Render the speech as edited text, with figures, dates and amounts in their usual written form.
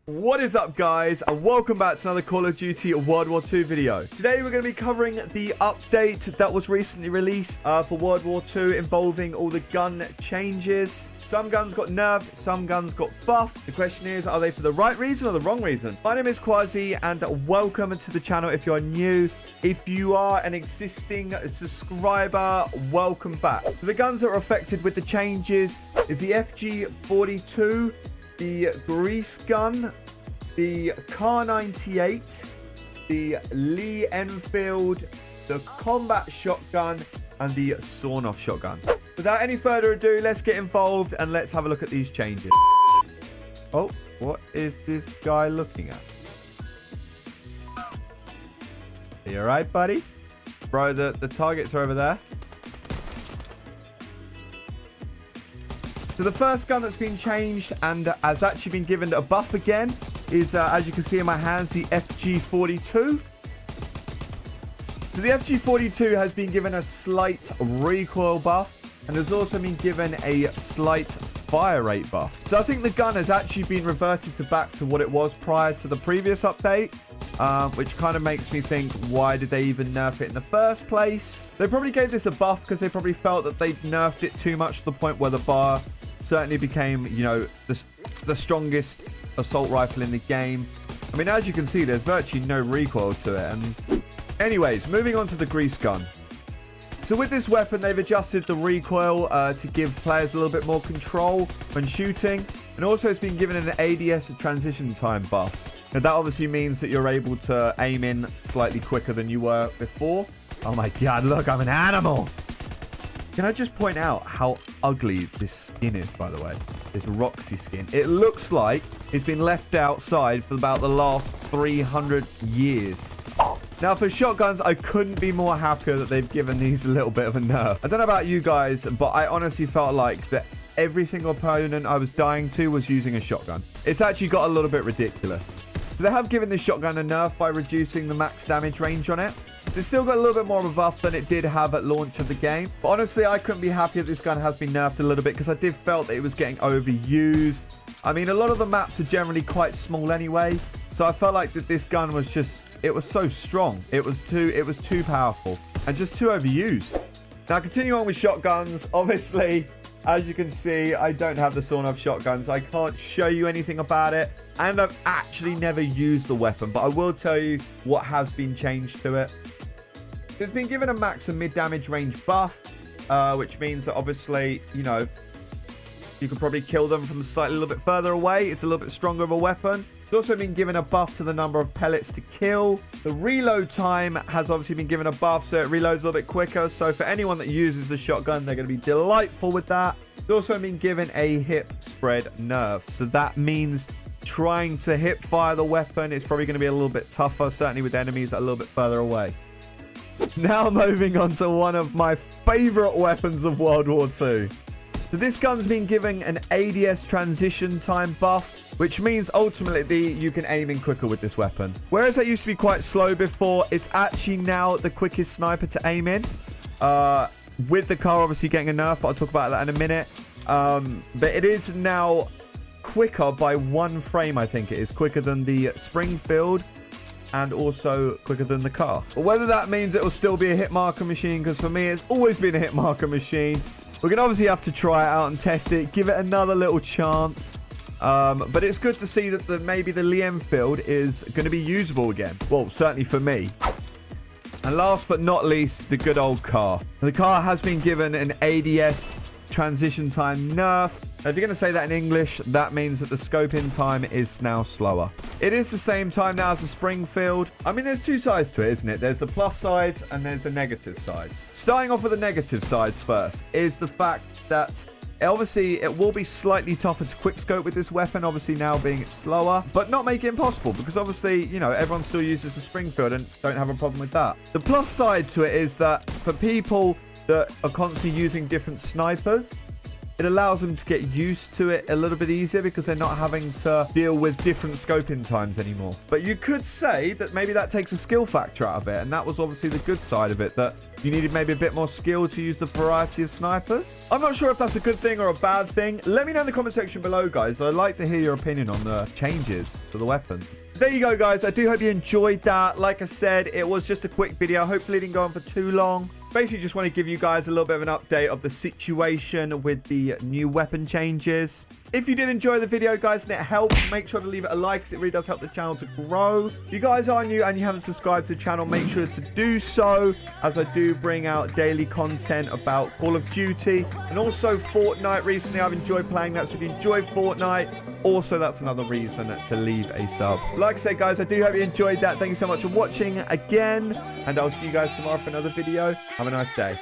What is up, guys, and welcome back to another Call of Duty World War II video. Today we're going to be covering the update that was recently released for World War II involving all the gun changes. Some guns got nerfed, some guns got buffed. The question is, are they for the right reason or the wrong reason? My name is Qwarzi, and welcome to the channel if you're new. If you are an existing subscriber, welcome back. The guns that are affected with the changes is the FG42, the grease gun, the Car 98, the Lee Enfield, the combat shotgun, and the sawn-off shotgun. Without any further ado, let's get involved and let's have a look at these changes. Oh, what is this guy looking at? Are you alright, buddy? Bro, the targets are over there. So the first gun that's been changed and has actually been given a buff again is, as you can see in my hands, the FG42. So the FG42 has been given a slight recoil buff and has also been given a slight fire rate buff. So I think the gun has actually been reverted back to what it was prior to the previous update, which kind of makes me think, why did they even nerf it in the first place? They probably gave this a buff because they probably felt that they nerfed it too much to the point where the bar certainly became, you know, the strongest assault rifle in the game. I mean, as you can see, there's virtually no recoil to it. And anyways, moving on to the grease gun. So with this weapon, they've adjusted the recoil to give players a little bit more control when shooting. And also it's been given an ADS transition time buff. Now that obviously means that you're able to aim in slightly quicker than you were before. Oh my God, look, I'm an animal. Can I just point out how ugly this skin is, by the way? This Roxy skin. It looks like it's been left outside for about the last 300 years. Now, for shotguns, I couldn't be more happier that they've given these a little bit of a nerf. I don't know about you guys, but I honestly felt like that every single opponent I was dying to was using a shotgun. It's actually got a little bit ridiculous. So they have given this shotgun a nerf by reducing the max damage range on it. It's still got a little bit more of a buff than it did have at launch of the game. But honestly, I couldn't be happier that this gun has been nerfed a little bit because I did felt that it was getting overused. I mean, a lot of the maps are generally quite small anyway. So I felt like that this gun was just, it was so strong. It was too powerful and just too overused. Now, continuing on with shotguns, obviously, as you can see, I don't have the sawn-off shotguns. I can't show you anything about it. And I've actually never used the weapon. But I will tell you what has been changed to it. It's been given a max and mid-damage range buff. Which means that obviously, you know, you can probably kill them from slightly a little bit further away. It's a little bit stronger of a weapon. It's also been given a buff to the number of pellets to kill. The reload time has obviously been given a buff, so it reloads a little bit quicker. So for anyone that uses the shotgun, they're going to be delightful with that. It's also been given a hip spread nerf. So that means trying to hip fire the weapon is probably going to be a little bit tougher, certainly with enemies a little bit further away. Now moving on to one of my favorite weapons of World War II. So this gun's been given an ADS transition time buff, which means ultimately you can aim in quicker with this weapon. Whereas it used to be quite slow before, it's actually now the quickest sniper to aim in. With the car obviously getting a nerf, but I'll talk about that in a minute. But it is now quicker by 1 frame, I think it is. Quicker than the Springfield and also quicker than the car. But whether that means it will still be a hit marker machine, because for me it's always been a hit marker machine. We're going to obviously have to try it out and test it, give it another little chance. But it's good to see that maybe the Lee Enfield is going to be usable again. Well, certainly for me. And last but not least, the good old car. The car has been given an ADS transition time nerf. Now, if you're going to say that in English, that means that the scope-in time is now slower. It is the same time now as the Springfield. I mean, there's two sides to it, isn't it? There's the plus sides and there's the negative sides. Starting off with the negative sides first is the fact that obviously it will be slightly tougher to quickscope with this weapon, obviously now being slower, but not make it impossible because obviously, you know, everyone still uses the Springfield and don't have a problem with that. The plus side to it is that for people that are constantly using different snipers, it allows them to get used to it a little bit easier because they're not having to deal with different scoping times anymore. But you could say that maybe that takes a skill factor out of it, and that was obviously the good side of it, that you needed maybe a bit more skill to use the variety of snipers. I'm not sure if that's a good thing or a bad thing. Let me know in the comment section below, guys. I'd like to hear your opinion on the changes to the weapons. There you go, guys. I do hope you enjoyed that. Like I said, it was just a quick video. Hopefully it didn't go on for too long. Basically, just want to give you guys a little bit of an update of the situation with the new weapon changes. If you did enjoy the video, guys, and it helped, make sure to leave it a like, because it really does help the channel to grow. If you guys are new and you haven't subscribed to the channel, make sure to do so, as I do bring out daily content about Call of Duty and also Fortnite. Recently, I've enjoyed playing that, so if you enjoy Fortnite, also that's another reason to leave a sub. Like I said, guys, I do hope you enjoyed that. Thank you so much for watching again, and I'll see you guys tomorrow for another video. Have a nice day.